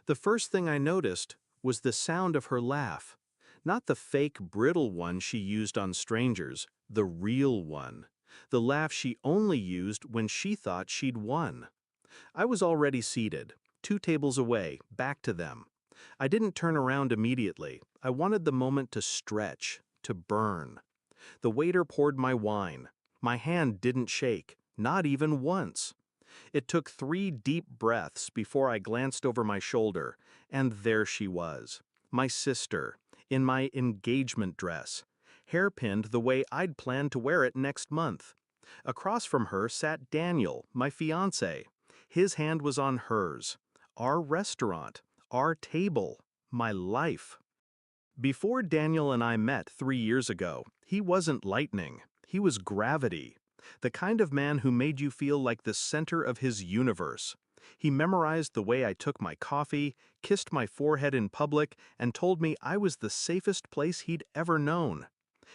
The first thing I noticed was the sound of her laugh. Not the fake, brittle one she used on strangers, the real one. The laugh she only used when she thought she'd won. I was already seated, 2 tables away, back to them. I didn't turn around immediately. I wanted the moment to stretch, to burn. The waiter poured my wine. My hand didn't shake, not even once. It took 3 deep breaths before I glanced over my shoulder, and there she was, my sister, in my engagement dress, hairpinned the way I'd planned to wear it next month. Across from her sat Daniel, my fiancé. His hand was on hers. Our restaurant, our table, my life. Before Daniel and I met 3 years ago, he wasn't lightning. He was gravity. The kind of man who made you feel like the center of his universe. He memorized the way I took my coffee, kissed my forehead in public, and told me I was the safest place he'd ever known.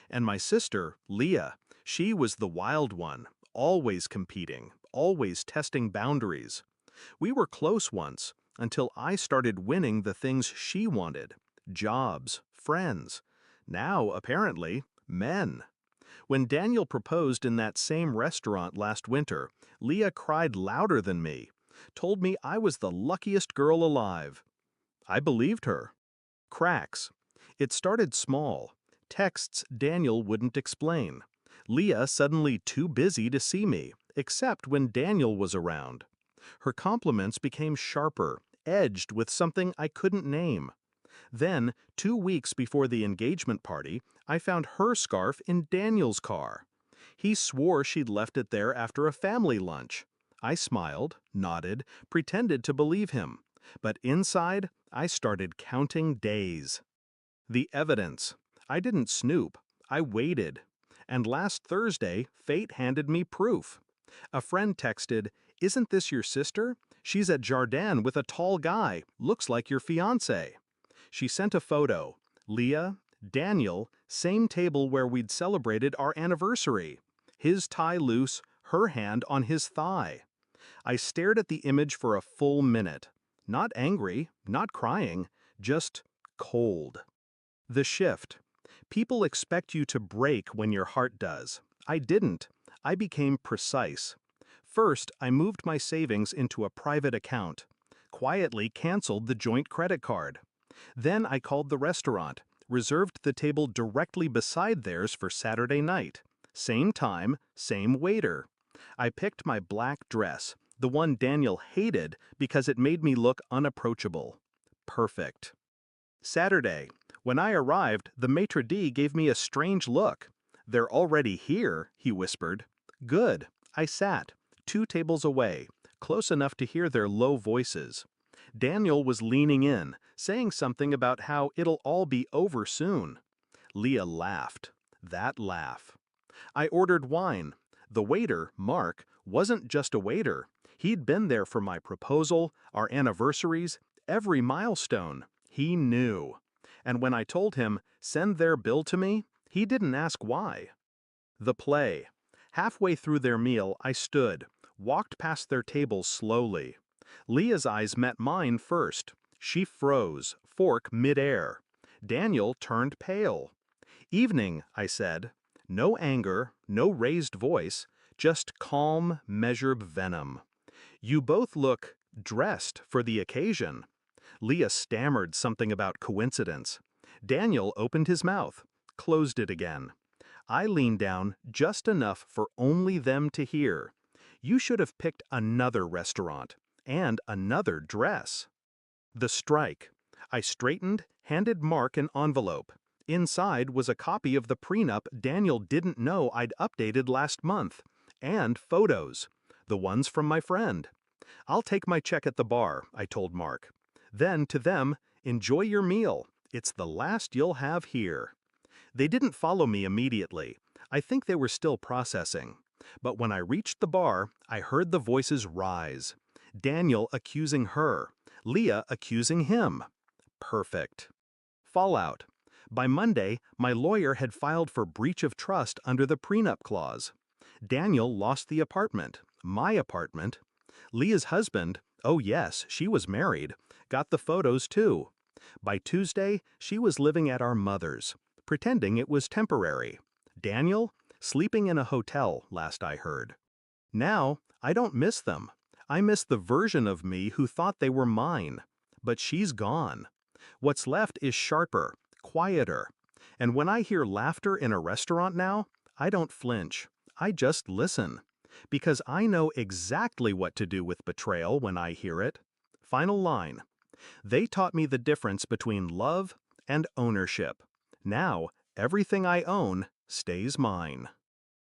And my sister, Leah, she was the wild one, always competing, always testing boundaries. We were close once, until I started winning the things she wanted. Jobs, friends. Now, apparently, men. When Daniel proposed in that same restaurant last winter, Leah cried louder than me, told me I was the luckiest girl alive. I believed her. Cracks. It started small. Texts Daniel wouldn't explain. Leah suddenly too busy to see me, except when Daniel was around. Her compliments became sharper, edged with something I couldn't name. Then, 2 weeks before the engagement party, I found her scarf in Daniel's car. He swore she'd left it there after a family lunch. I smiled, nodded, pretended to believe him. But inside, I started counting days. The evidence. I didn't snoop. I waited. And last Thursday, fate handed me proof. A friend texted, "Isn't this your sister? She's at Jardin with a tall guy. Looks like your fiancé." She sent a photo. Leah, Daniel, same table where we'd celebrated our anniversary. His tie loose, her hand on his thigh. I stared at the image for a full minute. Not angry, not crying, just cold. The shift. People expect you to break when your heart does. I didn't. I became precise. First, I moved my savings into a private account. Quietly canceled the joint credit card. Then I called the restaurant, reserved the table directly beside theirs for Saturday night. Same time, same waiter. I picked my black dress, the one Daniel hated because it made me look unapproachable. Perfect. Saturday. When I arrived, the maitre d' gave me a strange look. "They're already here," he whispered. Good. I sat, 2 tables away, close enough to hear their low voices. Daniel was leaning in, saying something about how it'll all be over soon. Leah laughed. That laugh. I ordered wine. The waiter, Mark, wasn't just a waiter. He'd been there for my proposal, our anniversaries, every milestone. He knew. And when I told him, "Send their bill to me," he didn't ask why. The play. Halfway through their meal, I stood, walked past their table slowly. Leah's eyes met mine first. She froze, fork midair. Daniel turned pale. "Evening," I said. No anger, no raised voice, just calm, measured venom. "You both look dressed for the occasion." Leah stammered something about coincidence. Daniel opened his mouth, closed it again. I leaned down just enough for only them to hear. "You should have picked another restaurant. And another dress." The strike. I straightened, handed Mark an envelope. Inside was a copy of the prenup Daniel didn't know I'd updated last month. And photos. The ones from my friend. "I'll take my check at the bar," I told Mark. Then to them, "Enjoy your meal. It's the last you'll have here." They didn't follow me immediately. I think they were still processing. But when I reached the bar, I heard the voices rise. Daniel accusing her. Leah accusing him. Perfect. Fallout. By Monday, my lawyer had filed for breach of trust under the prenup clause. Daniel lost the apartment, my apartment. Leah's husband, Oh yes, she was married. Got the photos too. By Tuesday, she was living at our mother's, pretending it was temporary. Daniel? Sleeping in a hotel, last I heard. Now, I don't miss them. I miss the version of me who thought they were mine. But she's gone. What's left is sharper, quieter. And when I hear laughter in a restaurant now, I don't flinch. I just listen. Because I know exactly what to do with betrayal when I hear it. Final line. They taught me the difference between love and ownership. Now, everything I own stays mine.